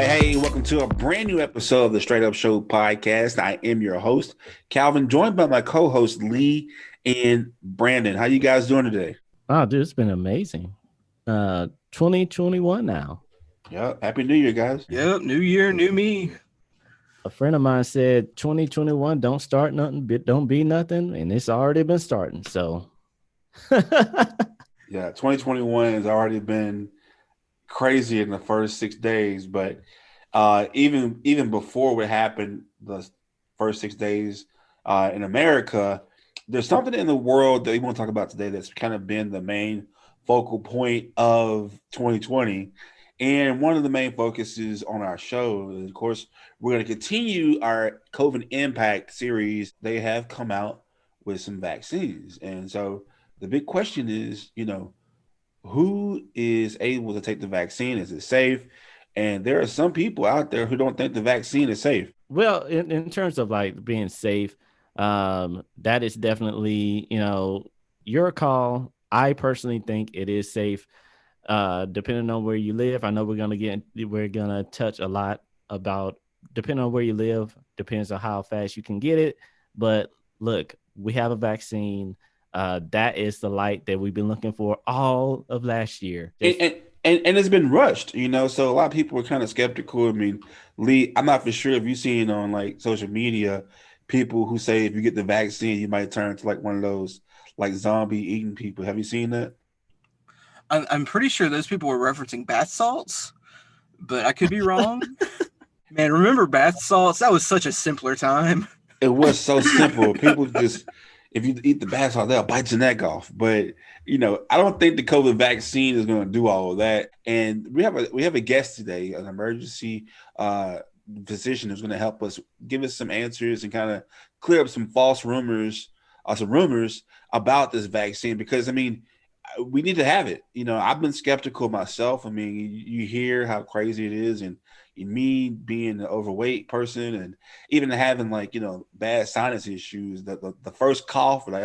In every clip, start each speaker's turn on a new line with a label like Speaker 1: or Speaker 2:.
Speaker 1: Hey, welcome to a brand new episode of the Straight Up Show podcast. I am your host, Calvin, joined by my co-host, Lee and Brandon. How you guys doing today?
Speaker 2: Oh, dude, it's been amazing. 2021 now.
Speaker 1: Yeah, Happy New Year, guys.
Speaker 3: Yep, new year, new me.
Speaker 2: A friend of mine said 2021 don't start nothing, don't be nothing, and it's already been starting. So
Speaker 1: yeah, 2021 has already been crazy in the first 6 days, but even before what happened the first 6 days in America, there's something in the world that we want to talk about today that's kind of been the main focal point of 2020. And one of the main focuses on our show, of course, we're going to continue our COVID impact series. They have come out with some vaccines. And so the big question is, who is able to take the vaccine? Is it safe? And there are some people out there who don't think the vaccine is safe.
Speaker 2: Well, in terms of like being safe, that is definitely, your call. I personally think it is safe. Depending on where you live, I know we're gonna touch a lot about depending on where you live, depends on how fast you can get it. But look, we have a vaccine. That is the light that we've been looking for all of last year.
Speaker 1: And it's been rushed, so a lot of people were kind of skeptical. I mean, Lee, I'm not for sure if you've seen on like social media, people who say if you get the vaccine, you might turn to like one of those like zombie eating people. Have you seen that?
Speaker 3: I'm pretty sure those people were referencing bath salts, but I could be wrong. Man, remember bath salts? That was such a simpler time.
Speaker 1: It was so simple. People just, if you eat the bath salt, they'll bite your neck off. But I don't think the COVID vaccine is going to do all of that. And we have a guest today, an emergency physician who's going to help us give us some answers and kind of clear up some false rumors, some rumors about this vaccine. Because we need to have it. I've been skeptical myself. You hear how crazy it is, and me being an overweight person and even having bad sinus issues, the first cough that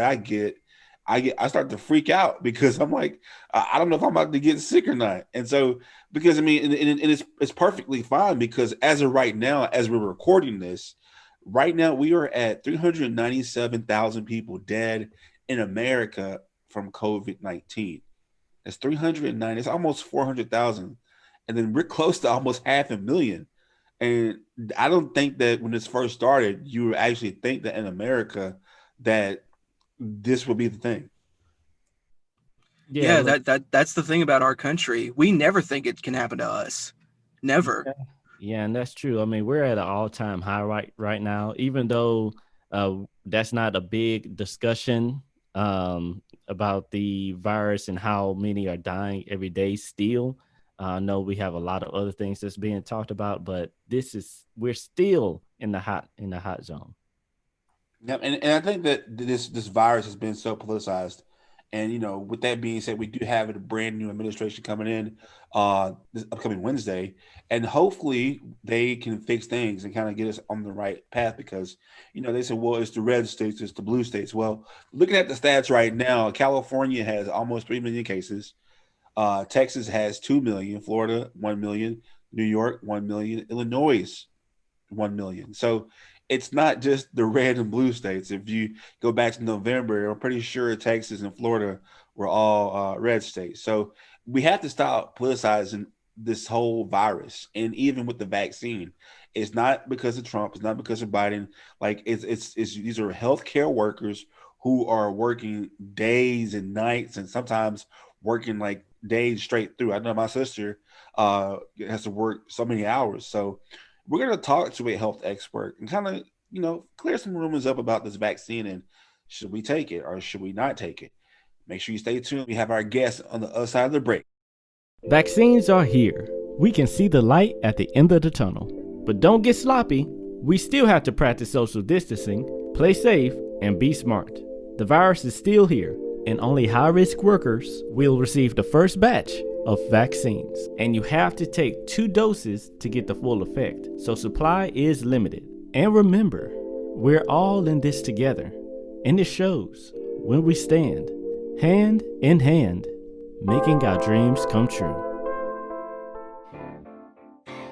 Speaker 1: I start to freak out because I'm like, I don't know if I'm about to get sick or not. And so, because and it's perfectly fine, because as of right now, as we're recording this, right now we are at 397,000 people dead in America from COVID-19. It's 390. It's almost 400,000. And then we're close to almost 500,000. And I don't think that when this first started, you would actually think that in America that this would be the thing.
Speaker 3: Yeah, that's the thing about our country. We never think it can happen to us. Never.
Speaker 2: Yeah, and that's true. We're at an all-time high right now, even though that's not a big discussion about the virus and how many are dying every day still. I know we have a lot of other things that's being talked about, but we're still in the hot zone.
Speaker 1: Yeah, and I think that this virus has been so politicized. And with that being said, we do have a brand new administration coming in this upcoming Wednesday, and hopefully they can fix things and kind of get us on the right path. Because they said, well, it's the red states, it's the blue states. Well, looking at the stats right now, California has almost 3 million cases. Texas has 2 million, Florida 1 million, New York 1 million, Illinois 1 million. So it's not just the red and blue states. If you go back to November, I'm pretty sure Texas and Florida were all red states. So we have to stop politicizing this whole virus. And even with the vaccine, it's not because of Trump. It's not because of Biden. Like it's these are healthcare workers who are working days and nights, and sometimes working like days straight through. I know my sister has to work so many hours. So we're going to talk to a health expert and kind of, clear some rumors up about this vaccine, and should we take it or should we not take it? Make sure you stay tuned. We have our guest on the other side of the break.
Speaker 2: Vaccines are here. We can see the light at the end of the tunnel. But don't get sloppy. We still have to practice social distancing, play safe, and be smart. The virus is still here, and only high-risk workers will receive the first batch of vaccines. And you have to take 2 doses to get the full effect, so supply is limited. And remember, we're all in this together, and it shows when we stand hand in hand, making our dreams come true.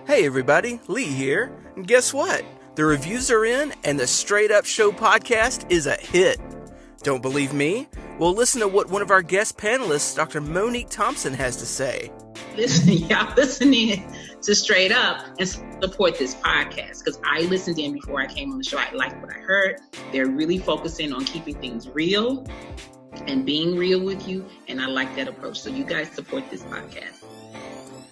Speaker 4: Hey everybody, Lee here. And guess what? The reviews are in and the Straight Up Show podcast is a hit. Don't believe me? Well, listen to what one of our guest panelists, Dr. Monique Thompson, has to say.
Speaker 5: Listen, y'all listening to Straight Up and support this podcast, because I listened in before I came on the show. I liked what I heard. They're really focusing on keeping things real and being real with you, and I like that approach. So you guys support this podcast.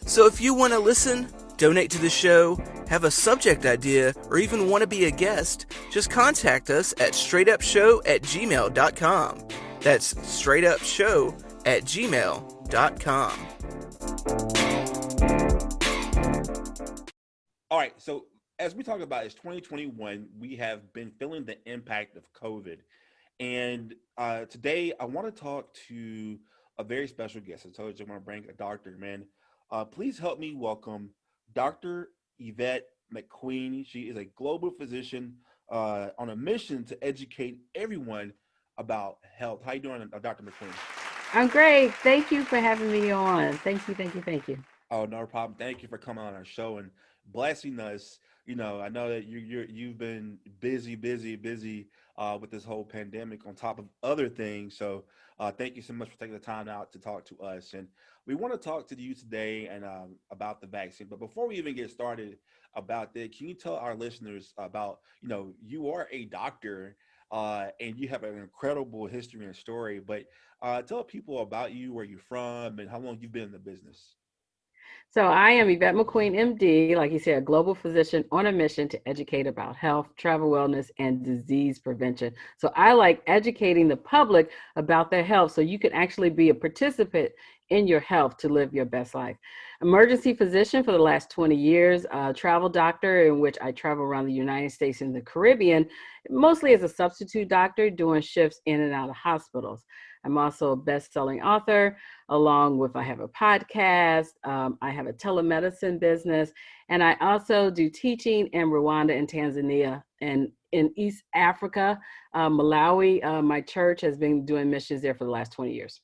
Speaker 4: So if you want to listen, donate to the show, have a subject idea, or even want to be a guest, just contact us at straightupshow@gmail.com. That's straightupshow@gmail.com.
Speaker 1: All right, so as we talk about, it's 2021. We have been feeling the impact of COVID. And today I want to talk to a very special guest. I told you I'm going to bring a doctor, man. Please help me welcome Dr. Yvette McQueen. She is a global physician on a mission to educate everyone about health. How you doing, Dr. McQueen?
Speaker 6: I'm great. Thank you for having me on. Thank you.
Speaker 1: Oh, no problem. Thank you for coming on our show and blessing us. You know, I know that you've been busy with this whole pandemic on top of other things. So thank you so much for taking the time out to talk to us. And we want to talk to you today and about the vaccine. But before we even get started about that, can you tell our listeners about, you know, you are a doctor and you have an incredible history and story, but tell people about you, where you're from, and how long you've been in the business.
Speaker 6: So I am Yvette McQueen, MD, like you said, a global physician on a mission to educate about health, travel wellness, and disease prevention. So I like educating the public about their health so you can actually be a participant in your health to live your best life. Emergency physician for the last 20 years, travel doctor in which I travel around the United States and the Caribbean, mostly as a substitute doctor doing shifts in and out of hospitals. I'm also a best-selling author, along with I have a podcast, I have a telemedicine business, and I also do teaching in Rwanda and Tanzania and in East Africa, Malawi. My church has been doing missions there for the last 20 years.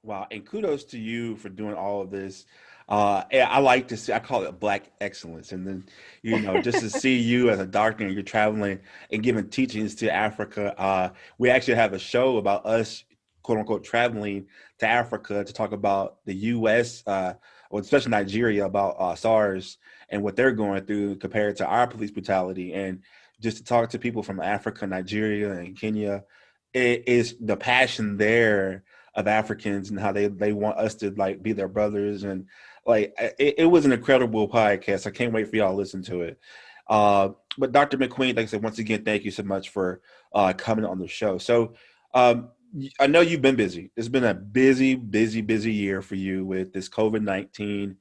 Speaker 1: Wow. And kudos to you for doing all of this. And I like to see, I call it Black excellence. And then, you know, just to see you as a doctor and you're traveling and giving teachings to Africa. We actually have a show about us, quote unquote, traveling to Africa to talk about the U.S., or especially Nigeria, about SARS and what they're going through compared to our police brutality. And just to talk to people from Africa, Nigeria, and Kenya, it is the passion there of Africans and how they want us to like be their brothers. And like, it was an incredible podcast. I can't wait for y'all to listen to it. But Dr. McQueen, like I said, once again, thank you so much for coming on the show. So I know you've been busy. It's been a busy year for you with this COVID-19.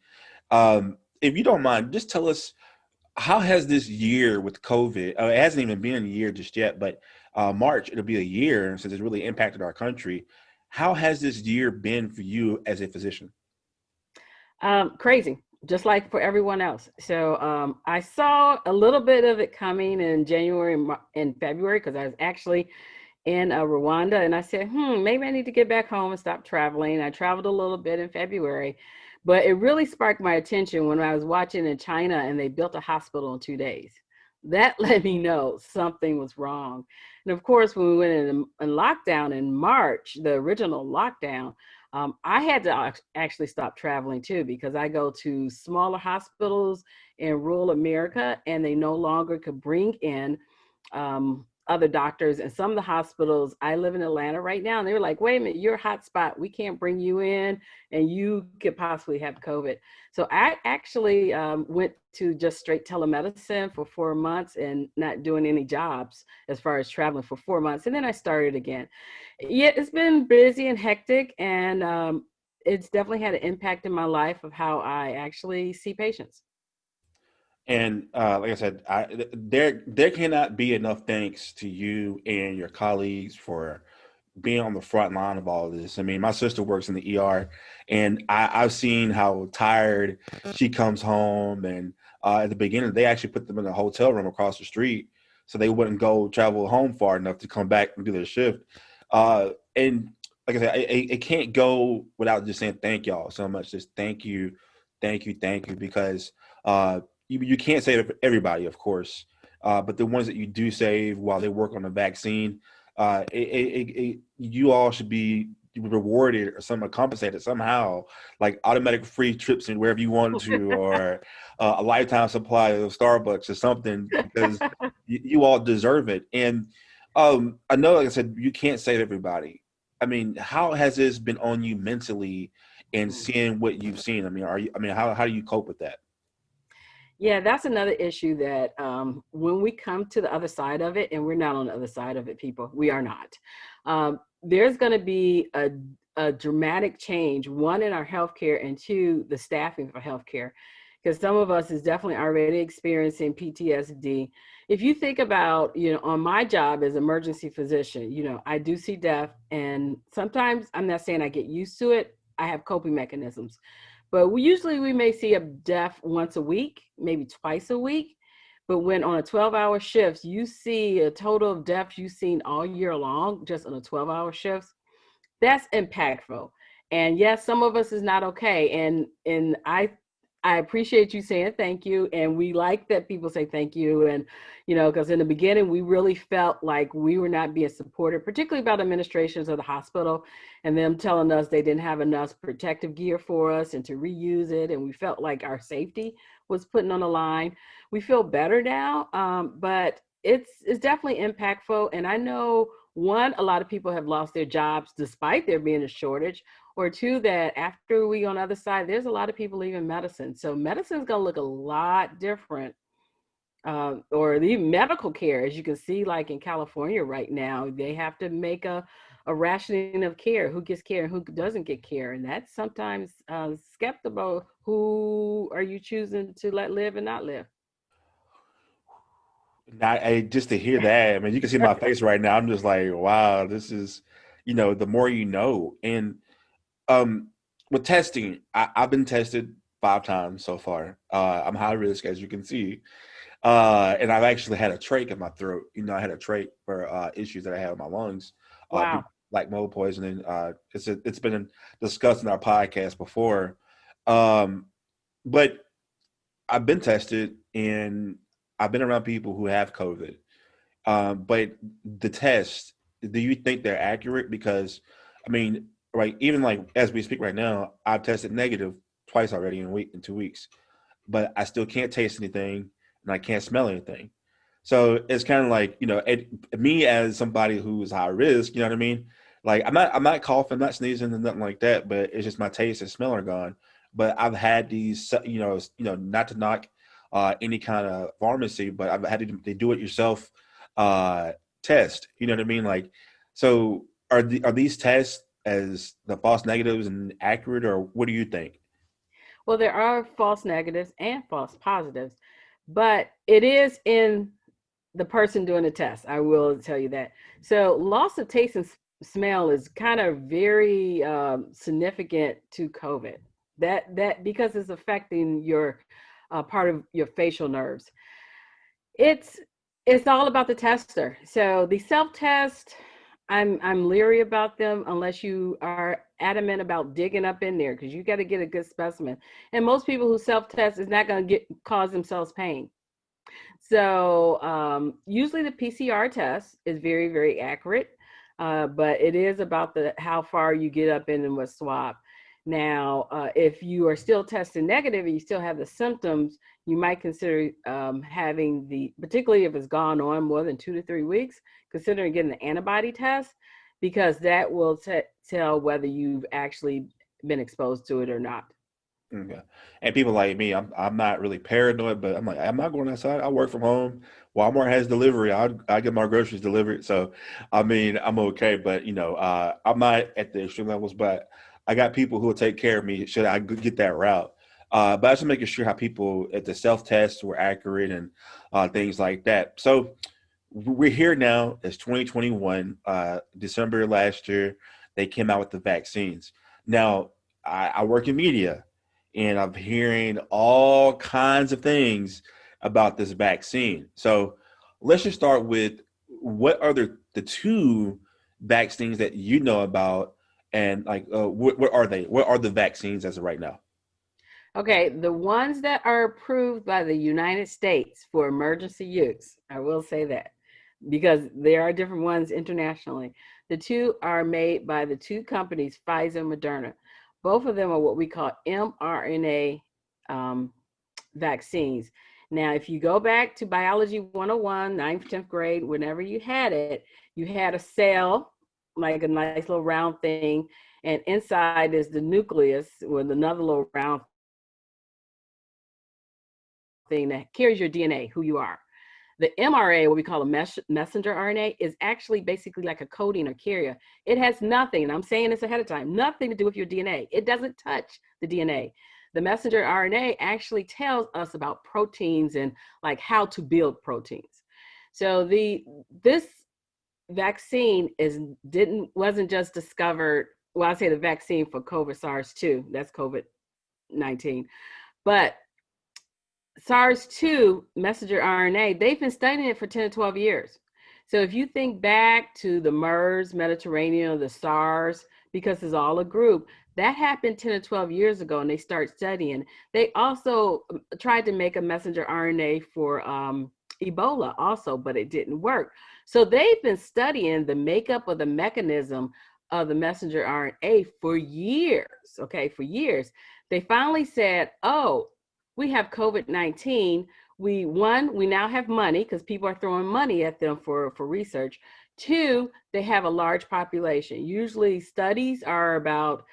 Speaker 1: If you don't mind, just tell us, how has this year with COVID, it hasn't even been a year just yet, but March, it'll be a year since it's really impacted our country. How has this year been for you as a physician?
Speaker 6: Crazy, just like for everyone else. So I saw a little bit of it coming in January and February because I was actually in Rwanda, and I said, maybe I need to get back home and stop traveling. I traveled a little bit in February, but it really sparked my attention when I was watching in China and they built a hospital in 2 days. That let me know something was wrong. And of course, when we went in lockdown in March, the original lockdown, I had to actually stop traveling too, because I go to smaller hospitals in rural America and they no longer could bring in other doctors. And some of the hospitals, I live in Atlanta right now, and they were like, wait a minute, you're a hot spot. We can't bring you in and you could possibly have COVID. So I actually went to just straight telemedicine for 4 months and not doing any jobs as far as traveling for 4 months. And then I started again. Yeah, it's been busy and hectic, and it's definitely had an impact in my life of how I actually see patients.
Speaker 1: And like I said, there cannot be enough thanks to you and your colleagues for being on the front line of all of this. I mean, my sister works in the ER, and I've seen how tired she comes home. And at the beginning, they actually put them in a hotel room across the street so they wouldn't go travel home far enough to come back and do their shift. And like I said, it can't go without just saying thank y'all so much. Just thank you, because You can't save everybody, of course, but the ones that you do save while they work on the vaccine, you all should be rewarded or somehow compensated somehow, like automatic free trips in wherever you want to, or a lifetime supply of Starbucks or something, because you all deserve it. And I know, like I said, you can't save everybody. I mean, how has this been on you mentally and seeing what you've seen? I mean, how do you cope with that?
Speaker 6: Yeah, that's another issue that when we come to the other side of it, and we're not on the other side of it, people, we are not. There's going to be a dramatic change, one, in our healthcare, and two, the staffing for healthcare, because some of us is definitely already experiencing PTSD. If you think about, on my job as emergency physician, I do see death, and sometimes, I'm not saying I get used to it, I have coping mechanisms. But we may see a death once a week, maybe twice a week. But when on a 12-hour shift, you see a total of deaths you've seen all year long, just on a 12-hour shift, that's impactful. And yes, some of us is not okay. And I appreciate you saying thank you. And we like that people say thank you. And, because in the beginning, we really felt like we were not being supported, particularly about administrations of the hospital and them telling us they didn't have enough protective gear for us and to reuse it. And we felt like our safety was putting on the line. We feel better now, but it's definitely impactful. And I know, one, a lot of people have lost their jobs despite there being a shortage, or two, that after we on the other side, there's a lot of people leaving medicine. So medicine is going to look a lot different, or the medical care, as you can see, like in California right now, they have to make a rationing of care, who gets care and who doesn't get care. And that's sometimes skeptical. Who are you choosing to let live and not live?
Speaker 1: Just to hear that, I mean, you can see my face right now. I'm just like, wow, this is, the more you know. And with testing, I've been tested 5 times so far. I'm high risk, as you can see. And I've actually had a trach in my throat. I had a trach for issues that I had with my lungs.
Speaker 6: Wow.
Speaker 1: Like mold poisoning. It's been discussed in our podcast before. But I've been tested and I've been around people who have COVID. But the test, do you think they're accurate? Because, I mean, right, even like as we speak right now, I've tested negative twice already in 2 weeks, but I still can't taste anything and I can't smell anything. So it's kind of like, me as somebody who is high risk, you know what I mean? Like I'm not coughing, not sneezing, and nothing like that, but it's just my taste and smell are gone. But I've had these, not to knock any kind of pharmacy, but I've had to do it yourself test. You know what I mean? Like, so are these tests as the false negatives and accurate, or what do you think?
Speaker 6: Well, there are false negatives and false positives, but it is in the person doing the test. I will tell you that. So loss of taste and smell is kind of very significant to COVID. That because it's affecting your part of your facial nerves. It's all about the tester. So the self-test, I'm leery about them unless you are adamant about digging up in there, because you got to get a good specimen. And most people who self-test is not going to cause themselves pain. So usually the PCR test is very, very accurate, but it is about how far you get up in and what swab. Now, if you are still testing negative and you still have the symptoms, you might consider having particularly if it's gone on more than 2 to 3 weeks, considering getting the antibody test, because that will tell whether you've actually been exposed to it or not.
Speaker 1: Okay. And people like me, I'm not really paranoid, but I'm like, I'm not going outside. I work from home. Walmart has delivery. I get my groceries delivered. So, I mean, I'm okay. But, I'm not at the extreme levels, but I got people who will take care of me should I get that route. But I just making sure how people at the self-tests were accurate and things like that. So we're here now. It's 2021, December last year. They came out with the vaccines. Now, I work in media, and I'm hearing all kinds of things about this vaccine. So let's just start with, what are the 2 vaccines that you know about, and like what are they? What are the vaccines as of right now?
Speaker 6: Okay, the ones that are approved by the United States for emergency use, I will say that, because there are different ones internationally. The two are made by the two companies, Pfizer and Moderna. Both of them are what we call mRNA vaccines. Now, if you go back to Biology 101, 9th, 10th grade, whenever you had it, you had a cell, like a nice little round thing, and inside is the nucleus with another little round thing that carries your DNA, who you are. The mRNA, what we call a messenger RNA, is actually basically like a coding or carrier. It has nothing, and I'm saying this ahead of time, nothing to do with your DNA. It doesn't touch the DNA. The messenger RNA actually tells us about proteins and like how to build proteins. So this vaccine wasn't just discovered. Well, I say the vaccine for COVID SARS-2, that's COVID-19, but SARS-2 messenger RNA, they've been studying it for 10 to 12 years. So if you think back to the MERS, Mediterranean, the SARS, because it's all a group, that happened 10 to 12 years ago, and they start studying. They also tried to make a messenger RNA for Ebola also, but it didn't work. So they've been studying the makeup of the mechanism of the messenger RNA for years, okay, for years. They finally said, oh, we have COVID-19. We now have money because people are throwing money at them for research. Two, they have a large population. Usually studies are about,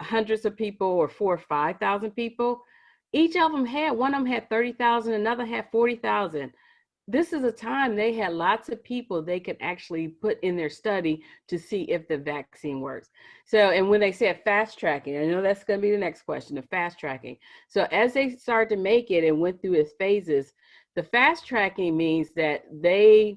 Speaker 6: hundreds of people or 4,000 or 5,000 people. One of them had 30,000, another had 40,000. This is a time they had lots of people they could actually put in their study to see if the vaccine works. So, and when they said fast tracking, I know that's going to be the next question, the fast tracking. So as they started to make it and went through its phases, the fast tracking means that they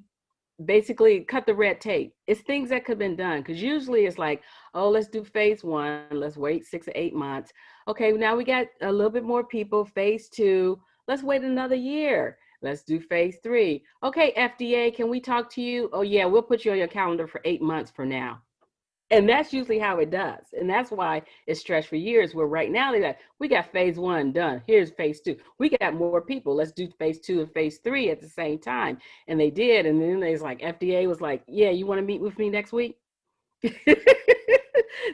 Speaker 6: basically cut the red tape. It's things that could have been done, because usually it's like, oh, let's do phase 1, let's wait 6 or 8 months. Okay, now we got a little bit more people, phase 2, let's wait another year. Let's do phase 3. Okay, FDA, can we talk to you? Oh yeah, we'll put you on your calendar for 8 months from now. And that's usually how it does. And that's why it's stretched for years, where right now they're like, we got phase 1 done. Here's phase 2. We got more people. Let's do phase 2 and phase 3 at the same time. And they did. And then they was like, FDA was like, yeah, you want to meet with me next week?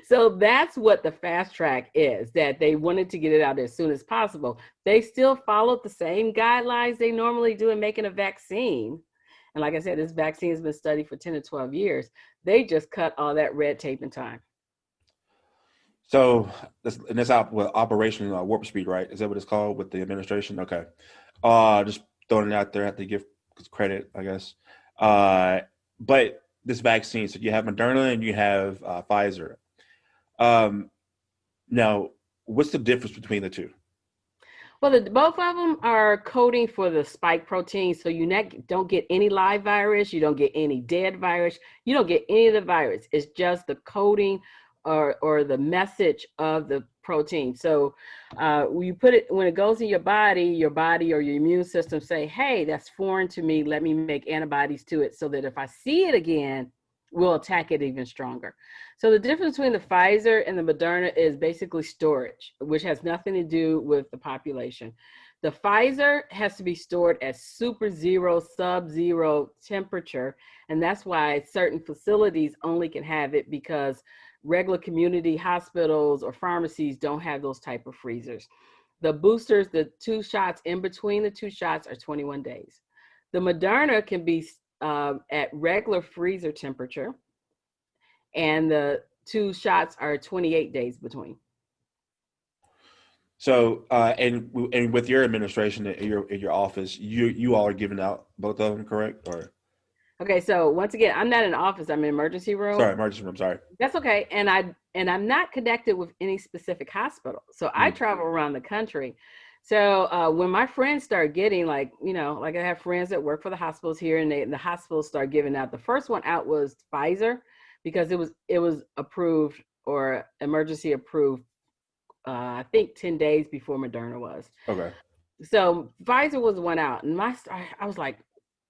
Speaker 6: So that's what the fast track is, that they wanted to get it out as soon as possible. They still followed the same guidelines they normally do in making a vaccine. And like I said, this vaccine has been studied for 10 to 12 years. They just cut all that red tape in time.
Speaker 1: So that's Operation Warp Speed, right? Is that what it's called with the administration? Okay. Just throwing it out there. I have to give credit, I guess. But this vaccine, so you have Moderna and you have Pfizer. Now, what's the difference between the two?
Speaker 6: Well, both of them are coding for the spike protein. So you don't get any live virus. You don't get any dead virus. You don't get any of the virus. It's just the coding or the message of the protein. So you put it, when it goes in your body or your immune system say, hey, that's foreign to me. Let me make antibodies to it so that if I see it again, we'll attack it even stronger. So the difference between the Pfizer and the Moderna is basically storage, which has nothing to do with the population. The Pfizer has to be stored at sub-zero temperature. And that's why certain facilities only can have it, because regular community hospitals or pharmacies don't have those type of freezers. The boosters, the 2 shots in between the 2 shots are 21 days. The Moderna can be at regular freezer temperature, and the 2 shots are 28 days between.
Speaker 1: So, and with your administration in your office, you all are giving out both of them, correct? Or
Speaker 6: okay, so once again, I'm not in the office. I'm in emergency room.
Speaker 1: Sorry, emergency room. Sorry.
Speaker 6: That's okay, and I'm not connected with any specific hospital, so I travel around the country. So when my friends start getting, like I have friends that work for the hospitals here, and the hospitals start giving out. The first one out was Pfizer, because it was approved or emergency approved, I think 10 days before Moderna was.
Speaker 1: Okay.
Speaker 6: So Pfizer was the one out, and I was like,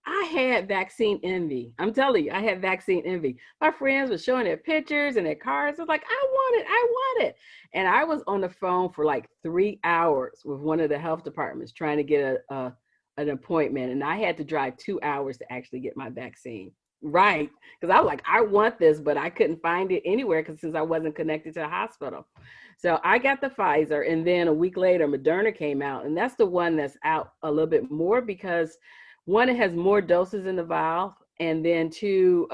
Speaker 6: I had vaccine envy. I'm telling you, I had vaccine envy. My friends were showing their pictures and their cards. I was like, I want it. And I was on the phone for like 3 hours with one of the health departments trying to get an appointment. And I had to drive 2 hours to actually get my vaccine. Right. Because I was like, I want this, but I couldn't find it anywhere since I wasn't connected to a hospital. So I got the Pfizer, and then a week later, Moderna came out. And that's the one that's out a little bit more because one, it has more doses in the vial, and then two,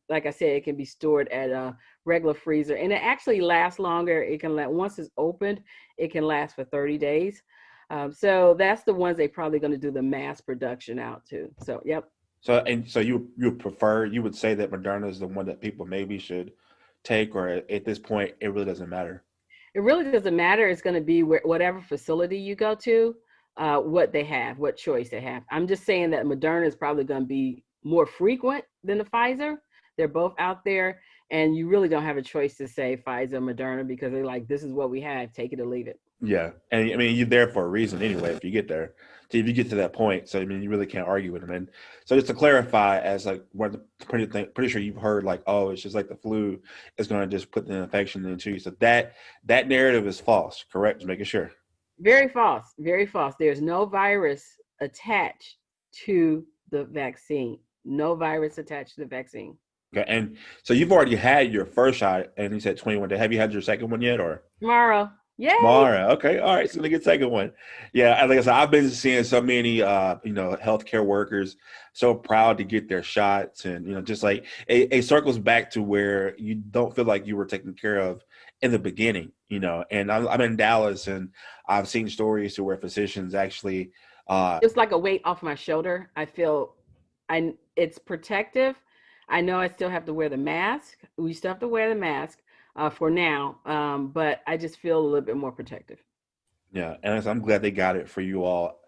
Speaker 6: like I said, it can be stored at a regular freezer, and it actually lasts longer. It can once it's opened, it can last for 30 days. So that's the ones they probably going to do the mass production out to. So, yep.
Speaker 1: So you would say that Moderna is the one that people maybe should take, or at this point, it really doesn't matter?
Speaker 6: It really doesn't matter. It's going to be whatever facility you go to. What they have, what choice they have. I'm just saying that Moderna is probably going to be more frequent than the Pfizer. They're both out there, and you really don't have a choice to say Pfizer, Moderna, because they're like, this is what we have, take it or leave it.
Speaker 1: Yeah, and I mean, you're there for a reason anyway. If you get there, if you get to that point, so I mean, you really can't argue with them. And so, just to clarify, as like pretty sure you've heard like, oh, it's just like the flu is going to just put the infection into you. So that narrative is false, correct? Just making sure.
Speaker 6: Very false. Very false. There's no virus attached to the vaccine. No virus attached to the vaccine.
Speaker 1: Okay. And so you've already had your first shot, and you said 21 days. Have you had your second one yet, or?
Speaker 6: Tomorrow. Yay.
Speaker 1: Tomorrow. Okay. All right. So we get second one. Yeah. Like I said, I've been seeing so many, healthcare workers so proud to get their shots, and, just like it circles back to where you don't feel like you were taken care of in the beginning, and I'm in Dallas, and I've seen stories to where physicians actually,
Speaker 6: it's like a weight off my shoulder. I feel it's protective. I know I still have to wear the mask. We still have to wear the mask for now, but I just feel a little bit more protective.
Speaker 1: Yeah, and I'm glad they got it for you all.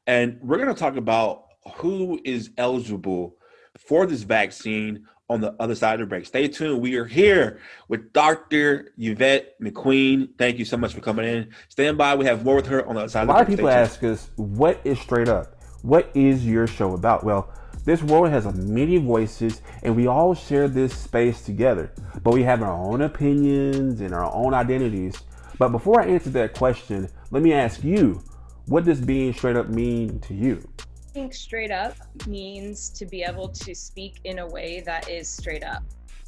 Speaker 1: And we're going to talk about who is eligible for this vaccine on the other side of the break. Stay tuned. We are here with Dr. Yvette McQueen. Thank you so much for coming in. Stand by. We have more with her on the other side of the break.
Speaker 7: A lot of people ask us, what is Straight Up? What is your show about? Well, this world has many voices, and we all share this space together, but we have our own opinions and our own identities. But before I answer that question, let me ask you, what does being straight up mean to you?
Speaker 8: I think straight up means to be able to speak in a way that is straight up,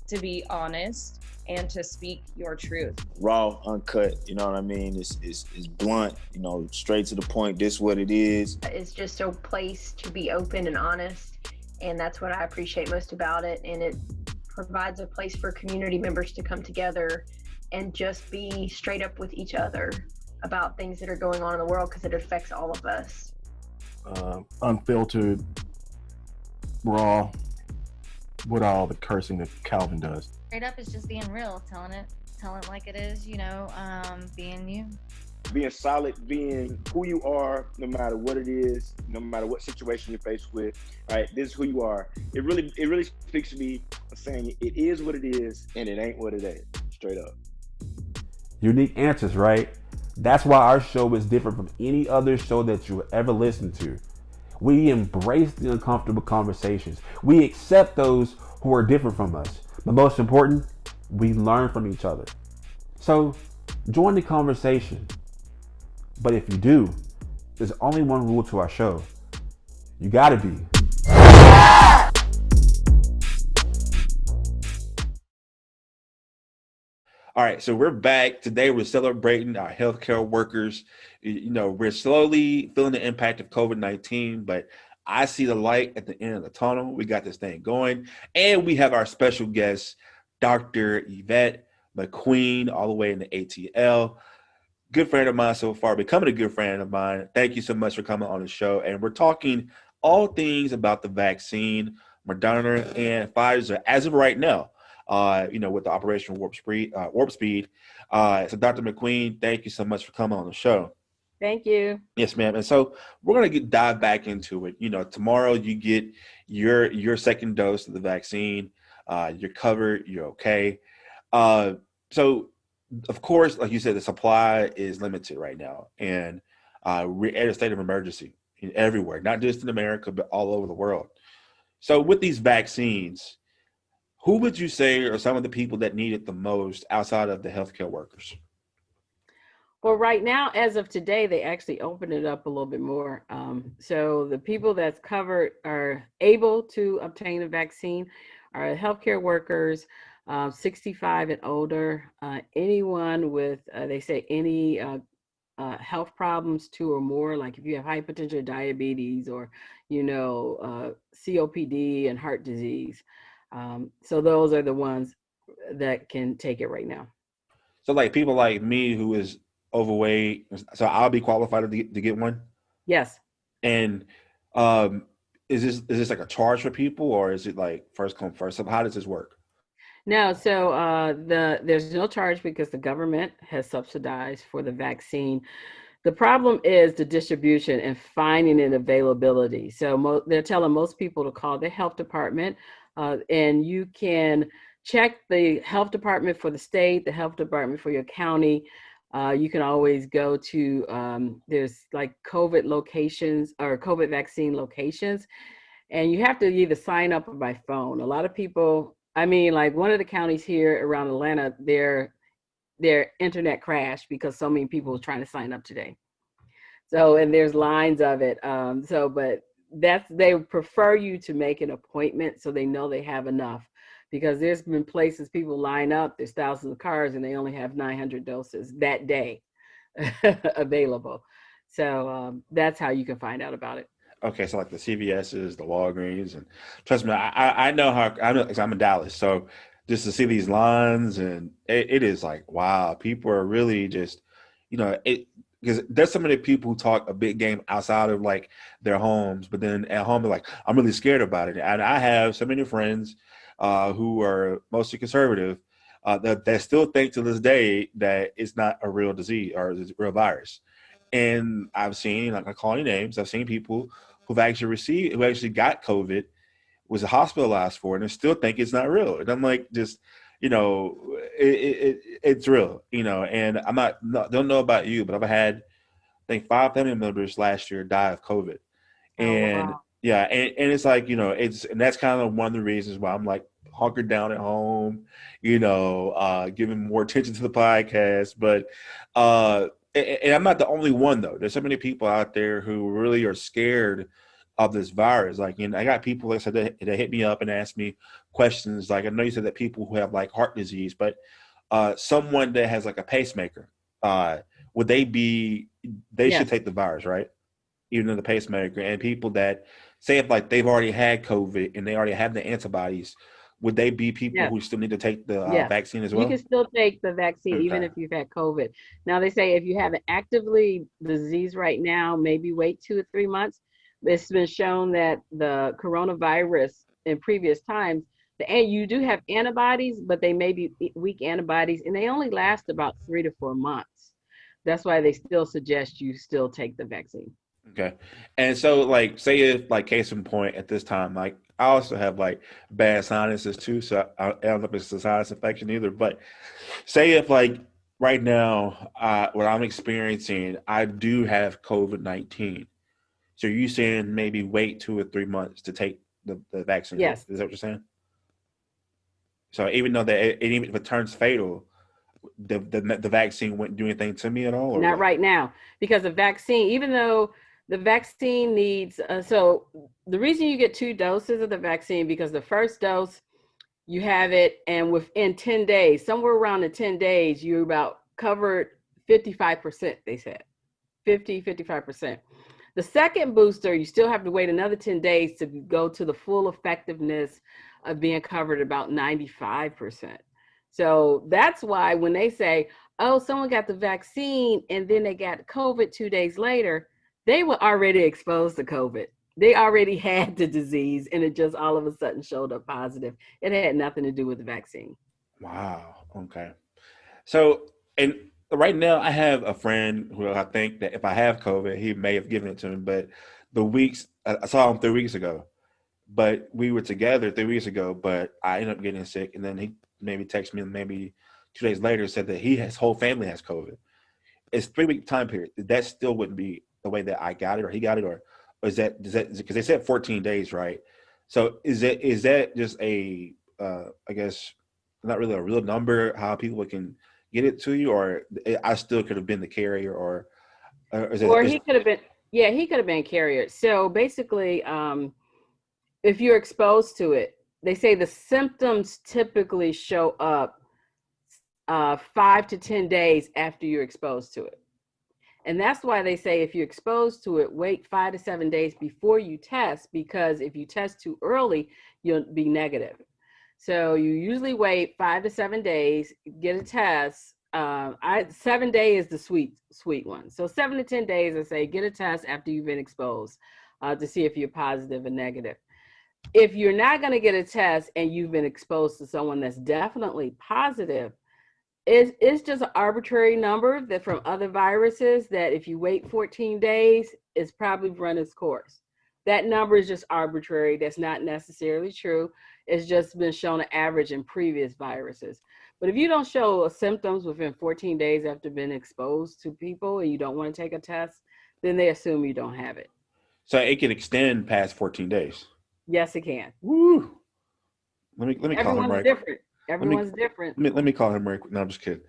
Speaker 8: to be honest, and to speak your truth.
Speaker 9: Raw, uncut, you know what I mean? It's blunt, straight to the point. This is what it is.
Speaker 10: It's just a place to be open and honest, and that's what I appreciate most about it. And it provides a place for community members to come together and just be straight up with each other about things that are going on in the world, because it affects all of us.
Speaker 11: Unfiltered, raw, with all the cursing that Calvin does.
Speaker 12: Straight up is just being real, telling it like it is, being you.
Speaker 9: Being solid, being who you are, no matter what it is, no matter what situation you're faced with. All right, this is who you are. It really speaks to me, saying it is what it is and it ain't what it ain't. Straight up.
Speaker 7: Unique answers, right? That's why our show is different from any other show that you ever listen to. We embrace the uncomfortable conversations. We accept those who are different from us. But most important, we learn from each other. So join the conversation. But if you do, there's only one rule to our show. You gotta be.
Speaker 1: All right, so we're back. Today we're celebrating our healthcare workers. We're slowly feeling the impact of COVID-19, but I see the light at the end of the tunnel. We got this thing going. And we have our special guest, Dr. Yvette McQueen, all the way in the ATL. Good friend of mine so far, becoming a good friend of mine. Thank you so much for coming on the show. And we're talking all things about the vaccine, Moderna and Pfizer, as of right now. With the Operation Warp Speed. So Dr. McQueen, thank you so much for coming on the show.
Speaker 6: Thank you.
Speaker 1: Yes, ma'am. And so we're going to dive back into it. Tomorrow you get your second dose of the vaccine. You're covered. You're okay. So, of course, like you said, the supply is limited right now. And we're at a state of emergency everywhere, not just in America, but all over the world. So with these vaccines, who would you say are some of the people that need it the most outside of the healthcare workers?
Speaker 6: Well, right now, as of today, they actually opened it up a little bit more. So the people that's covered are able to obtain a vaccine are healthcare workers, 65 and older, anyone with, they say, any health problems, 2 or more, like if you have hypertension, diabetes, or, COPD and heart disease. So those are the ones that can take it right now.
Speaker 1: So like people like me who is overweight, so I'll be qualified to get one.
Speaker 6: Yes.
Speaker 1: And is this like a charge for people, or is it like first come first? So how does this work?
Speaker 6: No, so there's no charge because the government has subsidized for the vaccine. The problem is the distribution and finding it availability. So they're telling most people to call the health department, and you can check the health department for the state, the health department for your county. You can always go to, there's like COVID locations or COVID vaccine locations, and you have to either sign up or by phone. A lot of people, like one of the counties here around Atlanta, their internet crashed because so many people were trying to sign up today. So, and there's lines of it. But they prefer you to make an appointment so they know they have enough, because there's been places people line up, there's thousands of cars and they only have 900 doses that day available. So that's how you can find out about it.
Speaker 1: Okay, so like the CVS's, the Walgreens, and trust me, I know because I'm in Dallas, so just to see these lines, and it is like, wow, people are really just, because there's so many people who talk a big game outside of like their homes, but then at home they're like, I'm really scared about it. And I have so many friends who are mostly conservative that still think to this day that it's not a real disease or a real virus. And I've seen, like, I call any names, I've seen people who actually got COVID, was hospitalized for it, and still think it's not real. And I'm like, just, it's real, and don't know about you, but I've had, I think, 5 family members last year die of COVID. And
Speaker 6: wow.
Speaker 1: Yeah, and it's like, and that's kind of one of the reasons why I'm like hunkered down at home, giving more attention to the podcast. But and I'm not the only one, though. There's so many people out there who really are scared of this virus. Like, I got people that said that hit me up and asked me questions. Like, I know you said that people who have like heart disease, but someone that has like a pacemaker, would they
Speaker 6: Yes.
Speaker 1: should take the virus, right? Even though the pacemaker, and people that say if like they've already had COVID and they already have the antibodies, would they be people
Speaker 6: Yes.
Speaker 1: who still need to take the
Speaker 6: Yes.
Speaker 1: vaccine as well?
Speaker 6: You can still take the vaccine even if you've had COVID. Now, they say if you have an actively disease right now, maybe wait 2 or 3 months. It's been shown that the coronavirus in previous times, and you do have antibodies, but they may be weak antibodies, and they only last about 3 to 4 months. That's why they still suggest you still take the vaccine.
Speaker 1: Okay. And so, like, say if, like, case in point at this time, like, I also have like bad sinuses too, so I don't know if it's a sinus infection either. But say if like right now, what I'm experiencing, I do have COVID-19. So you saying maybe wait 2 or 3 months to take the vaccine?
Speaker 6: Yes.
Speaker 1: Is that what you're saying? So even though even if it turns fatal, the vaccine wouldn't do anything to me at all? Or
Speaker 6: Not
Speaker 1: what?
Speaker 6: right now, because the vaccine, even though the vaccine needs, so the reason you get 2 doses of the vaccine, because the first dose, you have it, and within 10 days, somewhere around the 10 days, you're about covered 55%, they said, 55%. The second booster, you still have to wait another 10 days to go to the full effectiveness of being covered about 95%. So that's why when they say, oh, someone got the vaccine and then they got COVID 2 days later, they were already exposed to COVID. They already had the disease, and it just all of a sudden showed up positive. It had nothing to do with the vaccine.
Speaker 1: Wow. Okay. So, and right now I have a friend who I think that if I have COVID, he may have given it to me, but I saw him 3 weeks ago, but we were together 3 weeks ago, but I ended up getting sick. And then he maybe texted me maybe 2 days later, said that his whole family has COVID. It's 3 week time period. That still wouldn't be the way that I got it or he got it, or is that because they said 14 days, right? So is that just a I guess not really a real number how people can get it to you, or I still could have been the carrier, or is it?
Speaker 6: Or he could have been, yeah, he could have been carrier. So basically, if you're exposed to it, they say the symptoms typically show up 5 to 10 days after you're exposed to it. And that's why they say if you're exposed to it, wait 5 to 7 days before you test, because if you test too early, you'll be negative. So you usually wait 5 to 7 days, get a test. 7 days is the sweet one. So 7 to 10 days, I say, get a test after you've been exposed to see if you're positive or negative. If you're not going to get a test and you've been exposed to someone that's definitely positive, it's just an arbitrary number that from other viruses that if you wait 14 days, it's probably run its course. That number is just arbitrary. That's not necessarily true. It's just been shown an average in previous viruses. But if you don't show symptoms within 14 days after being exposed to people and you don't want to take a test, then they assume you don't have it.
Speaker 1: So it can extend past 14 days.
Speaker 6: Yes, it can.
Speaker 1: Woo! Let me call him
Speaker 6: Everyone's
Speaker 1: right.
Speaker 6: different. Everyone's different.
Speaker 1: Let me call him right quick. No, I'm just kidding.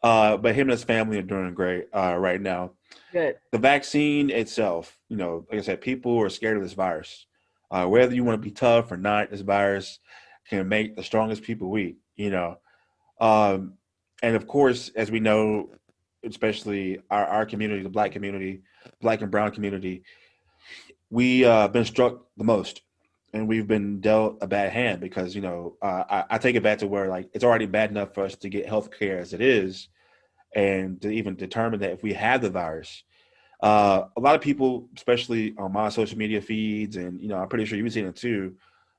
Speaker 1: But him and his family are doing great right now.
Speaker 6: Good.
Speaker 1: The vaccine itself, like I said, people are scared of this virus. Whether you want to be tough or not, this virus can make the strongest people weak. And of course, as we know, especially our community, the Black community, Black and brown community, we been struck the most. And we've been dealt a bad hand because, I take it back to where like it's already bad enough for us to get health care as it is, and to even determine that if we have the virus. A lot of people, especially on my social media feeds, and I'm pretty sure you've seen it too,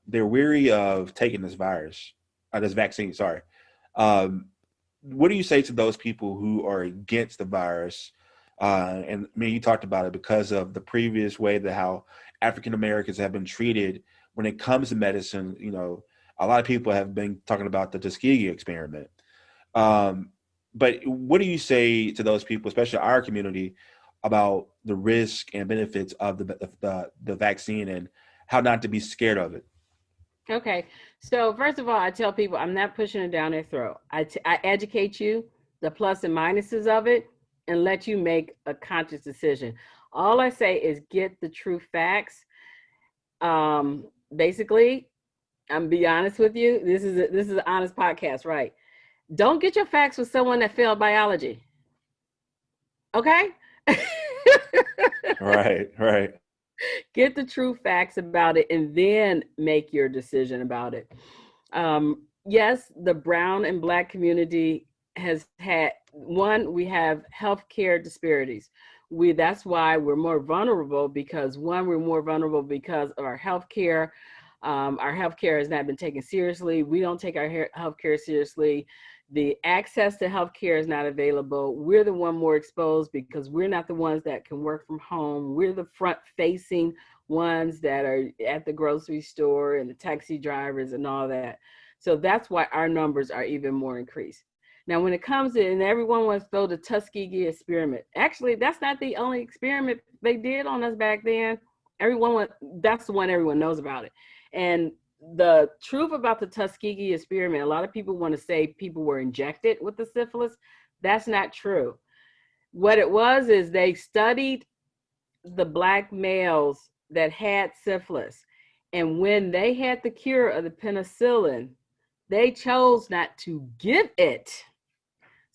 Speaker 1: they're weary of taking this vaccine. Sorry. What do you say to those people who are against the virus? And I mean, you talked about it because of the previous way that how African Americans have been treated when it comes to medicine. A lot of people have been talking about the Tuskegee experiment. But what do you say to those people, especially our community, about the risk and benefits of the vaccine and how not to be scared of it?
Speaker 6: Okay. So first of all, I tell people I'm not pushing it down their throat. I educate you, the plus and minuses of it, and let you make a conscious decision. All I say is get the true facts. Basically, I'm be honest with you. This is an honest podcast, right? Don't get your facts with someone that failed biology. Okay?
Speaker 1: Right.
Speaker 6: Get the true facts about it and then make your decision about it. Yes, the brown and Black community has had we have healthcare disparities. That's why we're more vulnerable, because we're more vulnerable because of our healthcare. Our healthcare has not been taken seriously. We don't take our healthcare seriously. The access to healthcare is not available. We're the one more exposed because we're not the ones that can work from home. We're the front-facing ones that are at the grocery store and the taxi drivers and all that. So that's why our numbers are even more increased. Now, when it comes to, and everyone wants to throw the Tuskegee experiment. Actually, that's not the only experiment they did on us back then. That's the one everyone knows about it. And the truth about the Tuskegee experiment, a lot of people want to say people were injected with the syphilis. That's not true. What it was is they studied the Black males that had syphilis. And when they had the cure of the penicillin, they chose not to give it.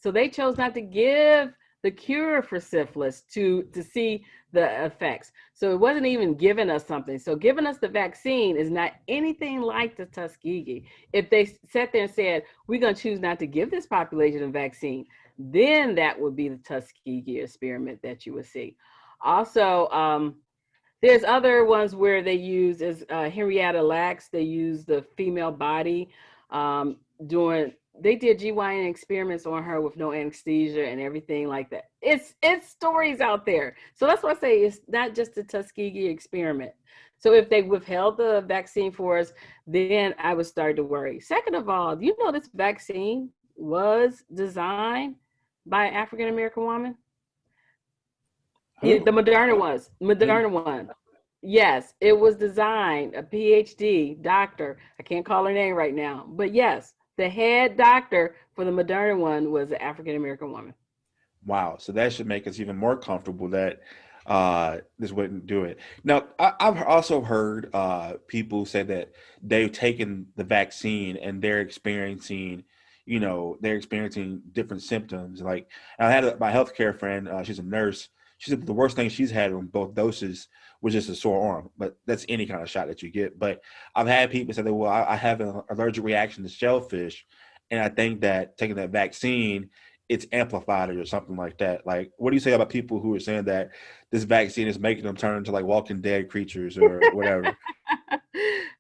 Speaker 6: So they chose not to give the cure for syphilis to see the effects. So it wasn't even giving us something. So giving us the vaccine is not anything like the Tuskegee. If they sat there and said, we're going to choose not to give this population a vaccine, then that would be the Tuskegee experiment that you would see. Also, there's other ones where they use, as Henrietta Lacks, they use the female body they did GYN experiments on her with no anesthesia and everything like that. It's stories out there. So that's why I say it's not just the Tuskegee experiment. So if they withheld the vaccine for us, then I would start to worry. Second of all, do you know this vaccine was designed by an African-American woman? Yeah, the Moderna one. Yes, it was designed, a PhD doctor. I can't call her name right now, but yes, the head doctor for the Moderna one was an African American woman.
Speaker 1: Wow. So that should make us even more comfortable that this wouldn't do it. Now, I've also heard people say that they've taken the vaccine and they're experiencing different symptoms. Like I had my healthcare friend, she's a nurse. She said the worst thing she's had on both doses was just a sore arm, but that's any kind of shot that you get. But I've had people say that, well, I have an allergic reaction to shellfish, and I think that taking that vaccine it's amplified it or something like that. Like, what do you say about people who are saying that this vaccine is making them turn into like Walking Dead creatures or whatever?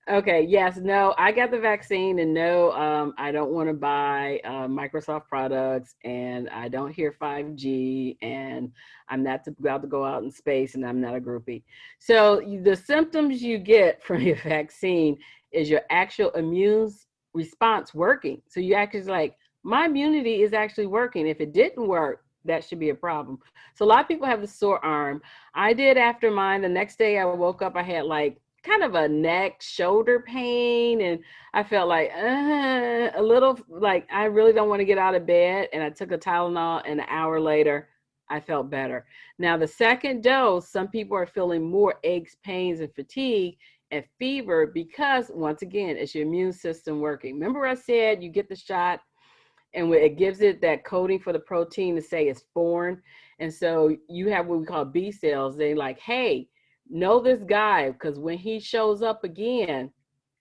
Speaker 6: Okay, yes, no, I got the vaccine, and no, I don't want to buy Microsoft products, and I don't hear 5G, and I'm not about to go out in space, and I'm not a groupie. So the symptoms you get from your vaccine is your actual immune response working. So you actually like, my immunity is actually working. If it didn't work, that should be a problem. So a lot of people have the sore arm. I did after mine. The next day I woke up, I had like kind of a neck, shoulder pain, and I felt like a little like I really don't want to get out of bed. And I took a Tylenol, and an hour later, I felt better. Now, the second dose, some people are feeling more aches, pains, and fatigue and fever because, once again, it's your immune system working. Remember I said you get the shot, and it gives it that coding for the protein to say it's foreign. And so you have what we call B cells. They like, hey, know this guy, because when he shows up again,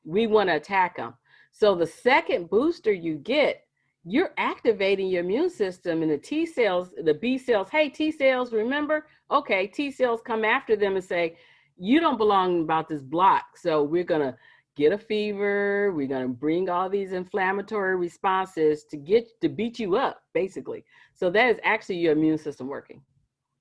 Speaker 6: we want to attack him. So the second booster you get, you're activating your immune system, and the T cells, the B cells, hey, T cells, remember? Okay, T cells come after them and say, you don't belong about this block. So we're going to get a fever. We're going to bring all these inflammatory responses to beat you up, basically. So that is actually your immune system working.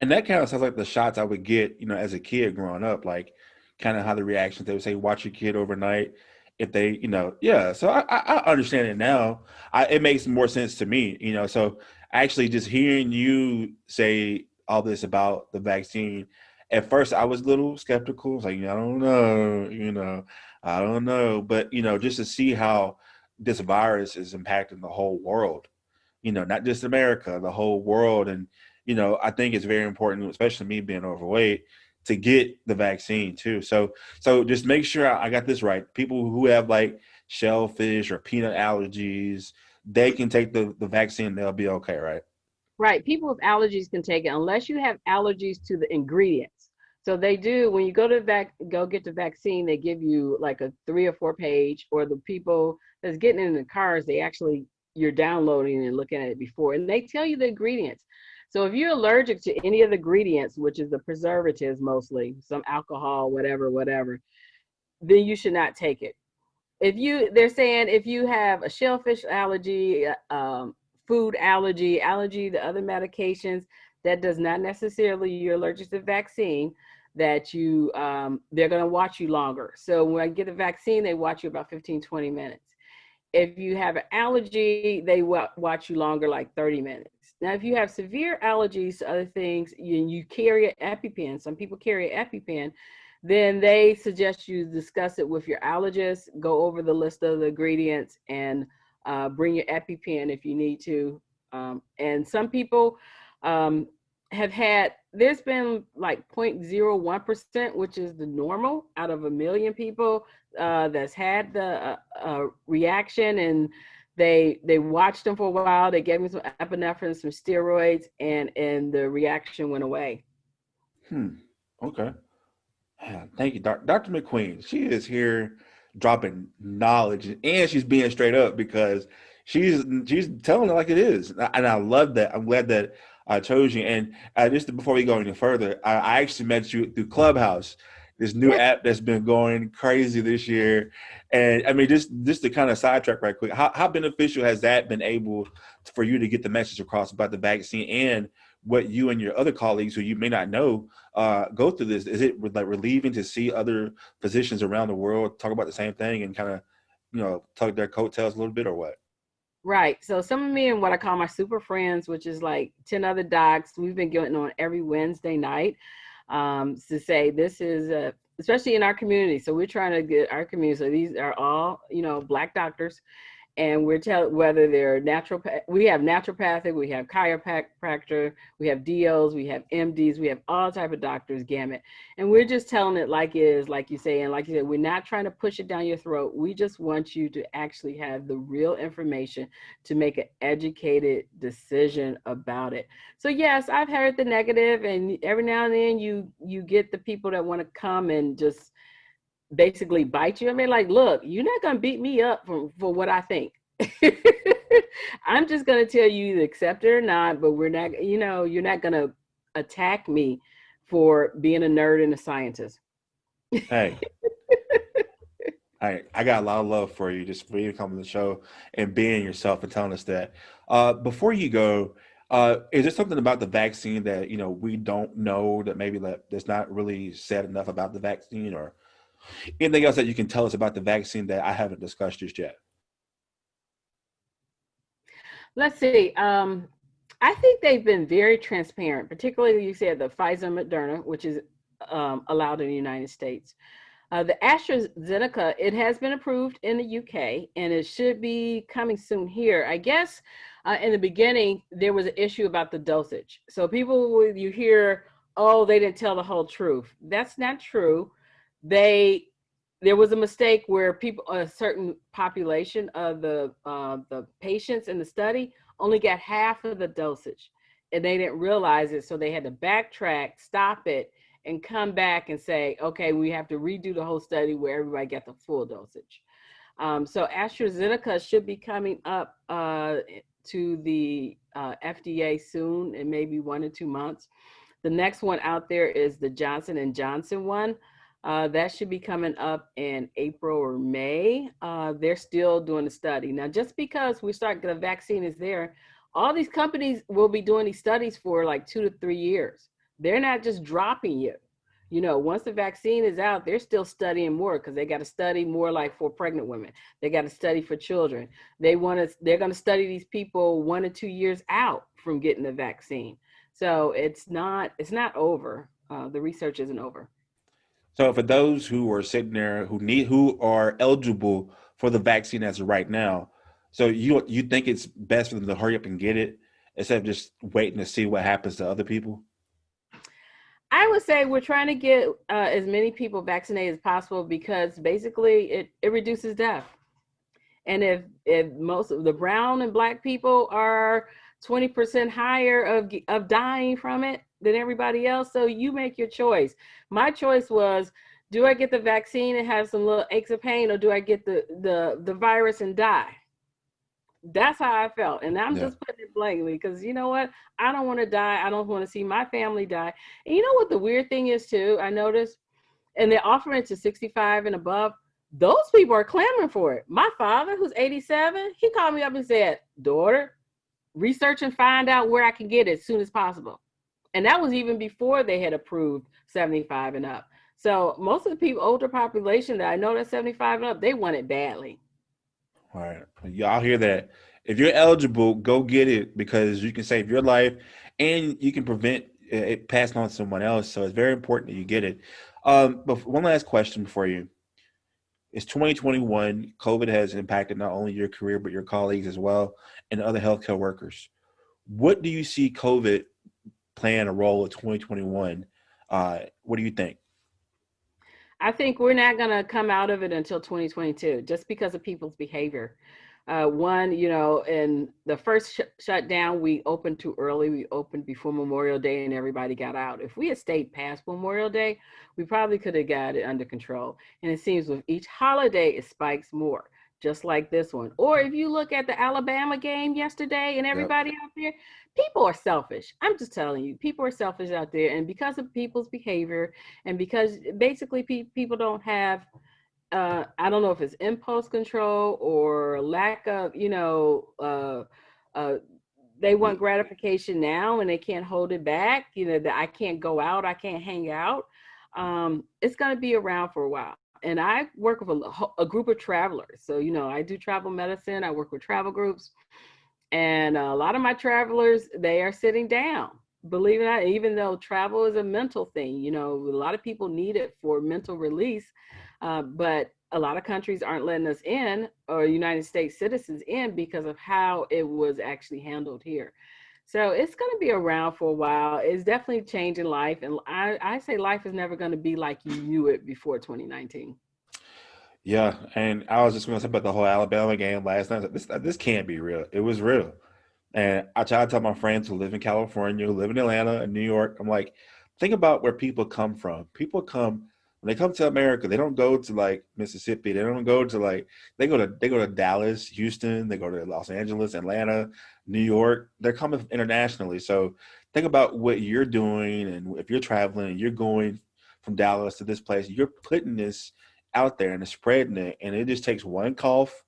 Speaker 1: And that kind of sounds like the shots I would get, as a kid growing up, like kind of how the reactions they would say, watch your kid overnight. If they, yeah. So I understand it now. It makes more sense to me, So actually just hearing you say all this about the vaccine, at first I was a little skeptical. I was like, I don't know, I don't know. But, just to see how this virus is impacting the whole world, not just America, the whole world. And, I think it's very important, especially me being overweight, to get the vaccine too. So just make sure I got this right. People who have like shellfish or peanut allergies, they can take the vaccine. They'll be okay, right?
Speaker 6: Right. People with allergies can take it unless you have allergies to the ingredients. So they do, when you go get the vaccine, they give you like a 3 or 4 page, or the people that's getting in the cars, you're downloading and looking at it before, and they tell you the ingredients. So if you're allergic to any of the ingredients, which is the preservatives mostly, some alcohol, whatever, then you should not take it. They're saying if you have a shellfish allergy, food allergy to other medications, that does not necessarily you're allergic to the vaccine, that they're going to watch you longer. So when I get the vaccine, they watch you about 15, 20 minutes. If you have an allergy, they watch you longer, like 30 minutes. Now, if you have severe allergies to other things, you carry an EpiPen, some people carry an EpiPen, then they suggest you discuss it with your allergist, go over the list of the ingredients, and bring your EpiPen if you need to. And some people there's been like 0.01%, which is the normal out of 1 million people that's had the reaction, and they watched them for a while. They gave me some epinephrine, some steroids, and the reaction went away.
Speaker 1: Okay. Thank you, Dr. McQueen. She is here dropping knowledge, and she's being straight up because she's telling it like it is, and I love that. I'm glad that I chose you. And just before we go any further, I actually met you through Clubhouse, this new app that's been going crazy this year. And I mean, just to kind of sidetrack right quick, how beneficial has that been able for you to get the message across about the vaccine and what you and your other colleagues who you may not know go through this? Is it like relieving to see other physicians around the world talk about the same thing and kind of, tug their coattails a little bit, or what?
Speaker 6: Right. So some of me and what I call my super friends, which is like 10 other docs, we've been getting on every Wednesday night to say this is especially in our community. So we're trying to get our community. So these are all, Black doctors. And we're telling whether they're we have naturopathic, we have chiropractor, we have DOs, we have MDs, we have all type of doctors, gamut. And we're just telling it like it is, like you say. And like you said, we're not trying to push it down your throat. We just want you to actually have the real information to make an educated decision about it. So yes, I've heard the negative, and every now and then you get the people that want to come and just basically bite you. I mean, like, look, you're not going to beat me up for what I think. I'm just going to tell you to accept it or not, but we're not, you're not going to attack me for being a nerd and a scientist.
Speaker 1: Hey, I got a lot of love for you, just for you to come on the show and being yourself and telling us that. Before you go, is there something about the vaccine that, we don't know, that maybe that's not really said enough about the vaccine, or anything else that you can tell us about the vaccine that I haven't discussed just yet?
Speaker 6: Let's see. I think they've been very transparent, particularly you said the Pfizer and Moderna, which is allowed in the United States. The AstraZeneca, it has been approved in the UK, and it should be coming soon here. I guess in the beginning, there was an issue about the dosage. So people, you hear, oh, they didn't tell the whole truth. That's not true. There was a mistake where a certain population of the patients in the study only got half of the dosage, and they didn't realize it. So they had to backtrack, stop it, and come back and say, okay, we have to redo the whole study where everybody got the full dosage. So AstraZeneca should be coming up to the FDA soon, in maybe 1 or 2 months. The next one out there is the Johnson & Johnson one. That should be coming up in April or May. They're still doing the study. Now, just because the vaccine is there, all these companies will be doing these studies for like 2 to 3 years. They're not just dropping you. Once the vaccine is out, they're still studying more, because they got to study more, like for pregnant women. They got to study for children. They're going to study these people 1 or 2 years out from getting the vaccine. So it's not over. The research isn't over.
Speaker 1: So for those who are sitting there who are eligible for the vaccine as of right now, so you think it's best for them to hurry up and get it instead of just waiting to see what happens to other people?
Speaker 6: I would say we're trying to get as many people vaccinated as possible, because basically it reduces death. And if most of the brown and Black people are 20% higher of dying from it than everybody else, so you make your choice. My choice was, do I get the vaccine and have some little aches of pain, or do I get the virus and die? That's how I felt. And I'm just putting it blatantly, because you know what? I don't want to die. I don't want to see my family die. And you know what the weird thing is too, I noticed, and they're offering it to 65 and above. Those people are clamoring for it. My father, who's 87, he called me up and said, daughter, research and find out where I can get it as soon as possible. And that was even before they had approved 75 and up. So most of the people, older population that I know that's 75 and up, they want it badly.
Speaker 1: All right. Y'all hear that? If you're eligible, go get it, because you can save your life and you can prevent it passing on to someone else. So it's very important that you get it. But one last question before you. It's 2021. COVID has impacted not only your career, but your colleagues as well, and other healthcare workers. What do you see COVID playing a role in 2021? What do you think?
Speaker 6: I think we're not going to come out of it until 2022, just because of people's behavior. One, in the first shutdown, we opened too early. We opened before Memorial Day and everybody got out. If we had stayed past Memorial Day, we probably could have got it under control. And it seems with each holiday, it spikes more, just like this one. Or if you look at the Alabama game yesterday and everybody out there, people are selfish. I'm just telling you, people are selfish out there. And because of people's behavior, and because basically people don't have, I don't know if it's impulse control or lack of, they want gratification now and they can't hold it back. That I can't go out, I can't hang out. It's going to be around for a while. And I work with a group of travelers. So, I do travel medicine. I work with travel groups. And a lot of my travelers, they are sitting down believe it or not, even though travel is a mental thing, a lot of people need it for mental release, but a lot of countries aren't letting us in, or United States citizens in, because of how it was actually handled here. So it's going to be around for a while. It's definitely changing life. And I say life is never going to be like you knew it before 2019.
Speaker 1: Yeah, and I was just going to say about the whole Alabama game last night. This can't be real. It was real. And I try to tell my friends who live in California, who live in Atlanta and New York, I'm like, think about where people come from. People come when they come to America, they don't go to like Mississippi. They don't go to like they go to Dallas, Houston, they go to Los Angeles, Atlanta, New York. They're coming internationally. So think about what you're doing, and if you're traveling and you're going from Dallas to this place, you're putting this out there and spreading it, and it just takes one cough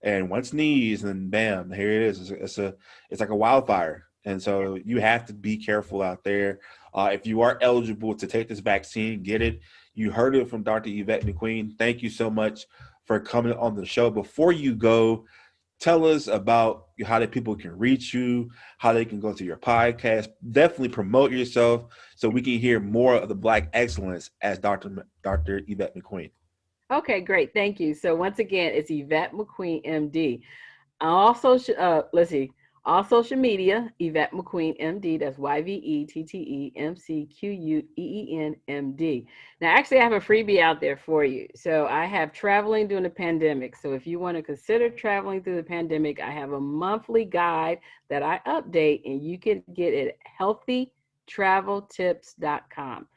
Speaker 1: and one sneeze, and bam, here it is. It's like a wildfire, and so you have to be careful out there. If you are eligible to take this vaccine, get it. You heard it from Dr. Yvette McQueen. Thank you so much for coming on the show. Before you go, tell us about how the people can reach you, how they can go to your podcast. Definitely promote yourself so we can hear more of the Black excellence as Dr. Yvette McQueen.
Speaker 6: Okay, great. Thank you. So once again, it's Yvette McQueen, MD. Also, let's see, all social media, Yvette McQueen, MD. That's YVETTEMCQUEEN, MD. Now, actually, I have a freebie out there for you. So I have traveling during the pandemic. So if you want to consider traveling through the pandemic, I have a monthly guide that I update, and you can get it at healthytraveltips.com.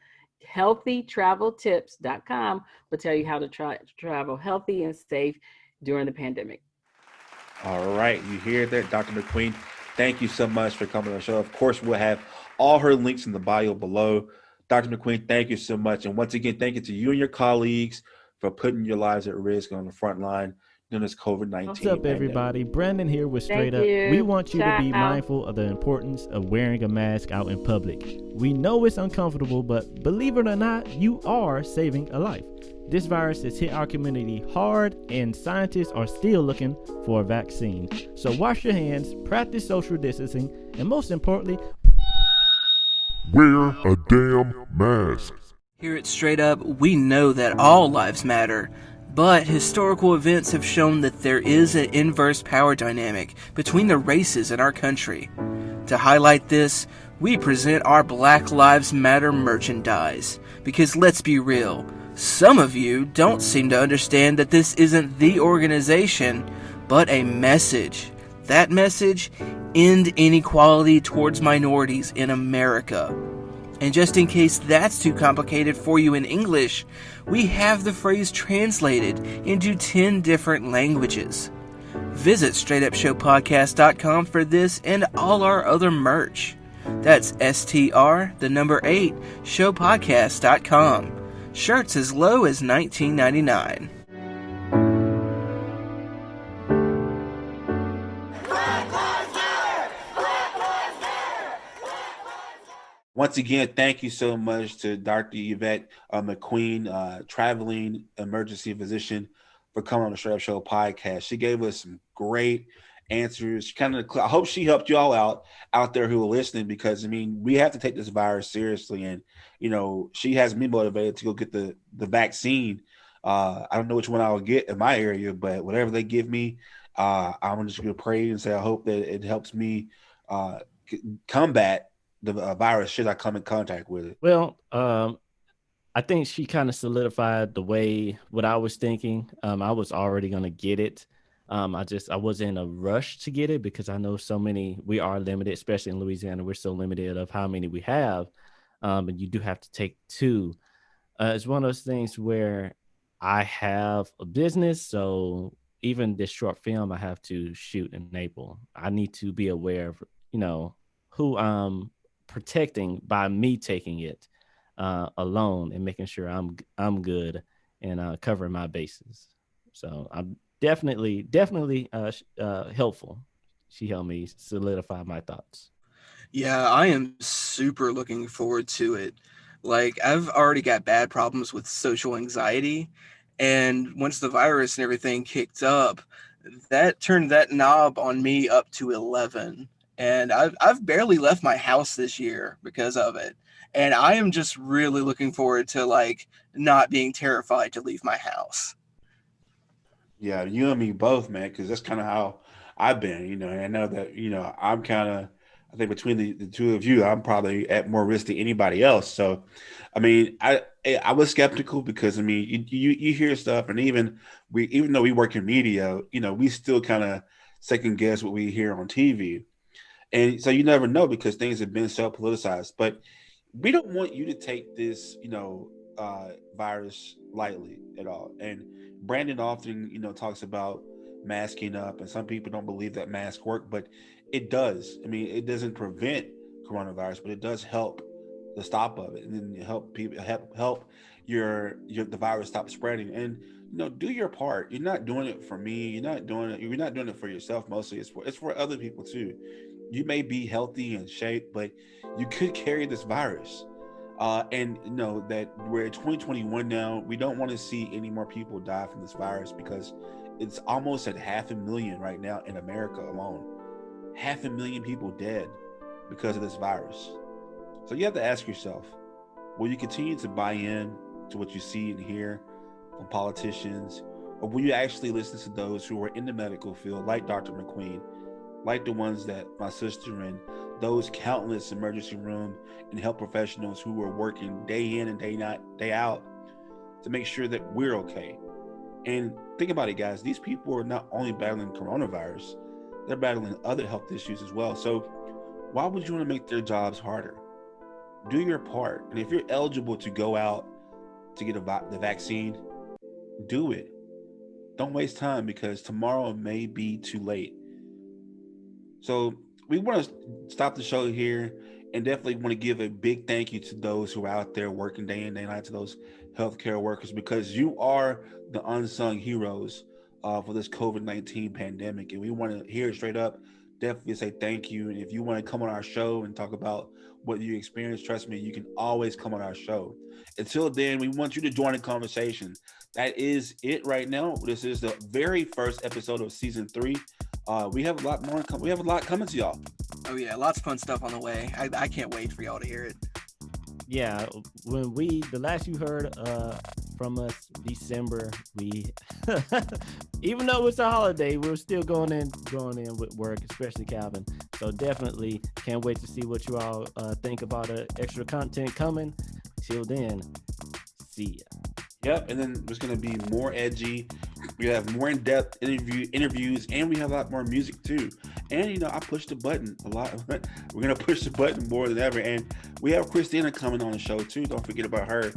Speaker 6: healthytraveltips.com will tell you how to travel healthy and safe during the pandemic.
Speaker 1: All right, you hear that, Dr. McQueen. Thank you so much for coming on the show. Of course, we'll have all her links in the bio below. Dr. McQueen, thank you so much. And once again, thank you to you and your colleagues for putting your lives at risk on the front line during this COVID-19.
Speaker 2: What's up, everybody? Brandon here with Straight Up. We want you to be mindful of the importance of wearing a mask out in public. We know it's uncomfortable, but believe it or not, you are saving a life. This virus has hit our community hard, and scientists are still looking for a vaccine. So wash your hands, practice social distancing, and most importantly,
Speaker 13: wear a damn mask.
Speaker 4: Here at Straight Up, we know that all lives matter, but historical events have shown that there is an inverse power dynamic between the races in our country. To highlight this, we present our Black Lives Matter merchandise. Because let's be real, some of you don't seem to understand that this isn't the organization, but a message. That message: end inequality towards minorities in America. And just in case that's too complicated for you in English, we have the phrase translated into 10 different languages. Visit straightupshowpodcast.com for this and all our other merch. That's STR8 showpodcast.com. Shirts as low as $19.99.
Speaker 1: Once again, thank you so much to Dr. Yvette McQueen, traveling emergency physician, for coming on the Straight Up Show podcast. She gave us some great answers. I hope she helped you all out there who are listening, because I mean, we have to take this virus seriously, and she has me motivated to go get the vaccine. I don't know which one I'll get in my area, but whatever they give me, I'm just gonna pray and say I hope that it helps me combat the virus should I come in contact with it.
Speaker 2: Well, I think she kind of solidified what I was thinking. I was already gonna get it. I wasn't in a rush to get it because I know we are limited, especially in Louisiana. We're so limited of how many we have. And you do have to take 2. It's one of those things where I have a business. So even this short film I have to shoot in April, I need to be aware of, who I'm protecting by me taking it alone and making sure I'm good and covering my bases. So I'm definitely helpful. She helped me solidify my thoughts.
Speaker 3: Yeah, I am super looking forward to it. Like, I've already got bad problems with social anxiety, and once the virus and everything kicked up, that turned that knob on me up to 11. and I've barely left my house this year because of it. And I am just really looking forward to like not being terrified to leave my house.
Speaker 1: Yeah, you and me both, man, because that's kind of how I've been, you know. And I know that, you know, I'm kind of, I think between the two of you, I'm probably at more risk than anybody else. So, I mean, I was skeptical because I mean, you hear stuff, and even though we work in media, you know, we still kind of second guess what we hear on TV, and so you never know because things have been so politicized. But we don't want you to take this, you know, virus lightly at all. And Brandon often, you know, talks about masking up, and some people don't believe that masks work, but it does. I mean, it doesn't prevent coronavirus, but it does help the stop of it, and then help people help your the virus stop spreading. And you know, do your part. You're not doing it for me. You're not doing it for yourself. Mostly, it's for other people too. You may be healthy and shape, but you could carry this virus. And you know that we're in 2021 now. We don't want to see any more people die from this virus because it's almost at 500,000 right now in America alone. 500,000 people dead because of this virus. So you have to ask yourself, will you continue to buy in to what you see and hear from politicians, or will you actually listen to those who are in the medical field, like Dr. McQueen, like the ones that my sister and those countless emergency room and health professionals who are working day in and day out to make sure that we're okay? And think about it, guys. These people are not only battling coronavirus, they're battling other health issues as well. So why would you want to make their jobs harder? Do your part. And if you're eligible to go out to get the vaccine, do it. Don't waste time because tomorrow may be too late. So we want to stop the show here and definitely want to give a big thank you to those who are out there working day in, day night, to those healthcare workers, because you are the unsung heroes for this COVID-19 pandemic. And we want to hear it straight up. Definitely say thank you. And if you want to come on our show and talk about what you experienced, trust me, you can always come on our show. Until then, we want you to join the conversation. That is it right now. This is the very first episode of season 3. We have a lot more. We have a lot coming to y'all.
Speaker 3: Oh yeah, lots of fun stuff on the way. I can't wait for y'all to hear it.
Speaker 2: Yeah, when the last you heard from us, December, we even though it's a holiday, we're still going in with work, especially Calvin. So definitely can't wait to see what you all think about extra content coming. Till then, see ya.
Speaker 1: Yep, and then there's going to be more edgy. We have more in-depth interviews, and we have a lot more music too. And you know, I pushed the button a lot. We're going to push the button more than ever. And we have Christina coming on the show too. Don't forget about her.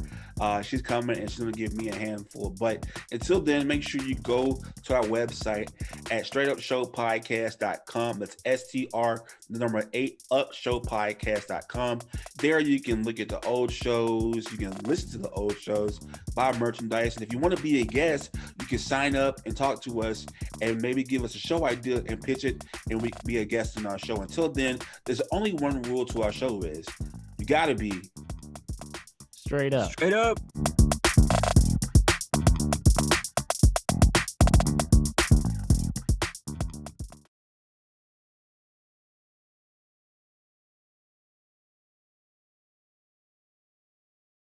Speaker 1: She's coming, and she's going to give me a handful. But until then, make sure you go to our website at straightupshowpodcast.com. That's STR8upshowpodcast.com. There you can look at the old shows. You can listen to the old shows, buy merchandise. And if you want to be a guest, you can sign up and talk to us and maybe give us a show idea and pitch it, and we can be a guest on our show. Until then, there's only one rule to our show is you got to be
Speaker 2: straight up.
Speaker 3: Straight up.